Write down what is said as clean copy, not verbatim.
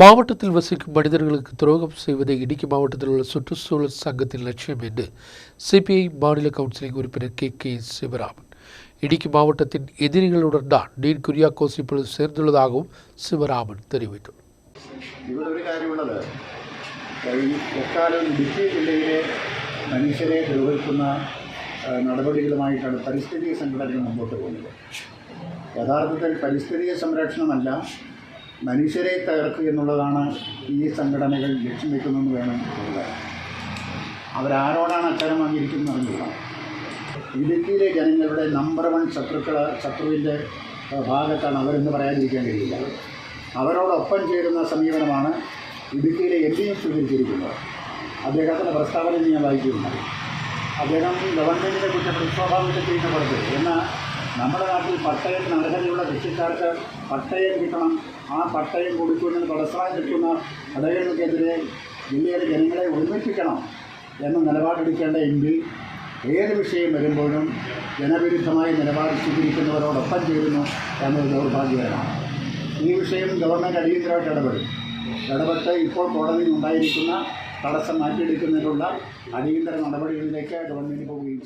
மாவட்டத்தில் வசிக்கும் மனிதர்களுக்கு துரோகம் செய்வதை இடுக்கி மாவட்டத்தில் உள்ள சுற்றுச்சூழல் சங்கத்தின் லட்சியம் என்று சிபிஐ மாநில கவுன்சிலிங் உறுப்பினர் கே சிவராமன். இடுக்கி மாவட்டத்தின் எதிரிகளுடன் தான் டீன் குரியாக்கோஸ் இப்பொழுது சேர்ந்துள்ளதாகவும் சிவராமன் தெரிவித்தார். മനുഷ്യരെ ദ്രോഹിക്കുന്ന നടപടികളുമായിട്ടാണ് പരിസ്ഥിതി സംഘടനകൾ മുമ്പോട്ട് പോകുന്നത്. യഥാർത്ഥത്തിൽ പരിസ്ഥിതി സംരക്ഷണമല്ല, മനുഷ്യരെ തകർക്കുക എന്നുള്ളതാണ് ഈ സംഘടനകൾ ലക്ഷ്യം വയ്ക്കുന്നതെന്ന് വേണം കരുതാൻ. അവരാരോടാണ് അത്തരം വാങ്ങിയിരിക്കുന്നത് അറിഞ്ഞില്ല. ഇടുക്കിയിലെ ജനങ്ങളുടെ നമ്പർ 1 ശത്രുവിൻ്റെ ഭാഗത്താണ് അവരെന്ന് പറയാതിരിക്കാൻ കഴിയില്ല. അവരോടൊപ്പം ചേരുന്ന സമീപനമാണ് ഇടുക്കിയിലെ എംപിയും സ്വീകരിച്ചിരിക്കുന്നത്. അദ്ദേഹത്തിൻ്റെ പ്രസ്താവന ഞാൻ വായിക്കുന്നുണ്ട്. അദ്ദേഹം ഗവൺമെൻറ്റിനെ കുറിച്ച് പ്രക്ഷോഭാവിട്ട് ചെയ്യപ്പെടുന്നത്. എന്നാൽ നമ്മുടെ നാട്ടിൽ പട്ടയത്തിന് അർഹതയുള്ള കൃഷിക്കാർക്ക് പട്ടയം കിട്ടണം, ആ പട്ടയം കൊടുക്കുന്നതിന് തടസ്സമായി നിൽക്കുന്ന ഘടകങ്ങൾക്കെതിരെ ജില്ലയിലെ ജനങ്ങളെ ഒരുമിപ്പിക്കണം എന്ന നിലപാടെടുക്കേണ്ട എം പി ഏത് വിഷയം വരുമ്പോഴും ജനവിരുദ്ധമായ നിലപാട് സ്വീകരിക്കുന്നവരോടൊപ്പം ചേരുന്നു എന്നത് ദൗർഭാഗ്യകരമാണ്. ഈ വിഷയം ഗവൺമെൻറ് അടിയന്തരമായിട്ട് ഇടപെട്ട് ഇപ്പോൾ കോടതിയിൽ ഉണ്ടായിരിക്കുന്ന തടസ്സം മാറ്റിയെടുക്കുന്നതിനുള്ള അടിയന്തര നടപടികളിലേക്ക് ഗവൺമെൻറ് പോവുകയും ചെയ്യും.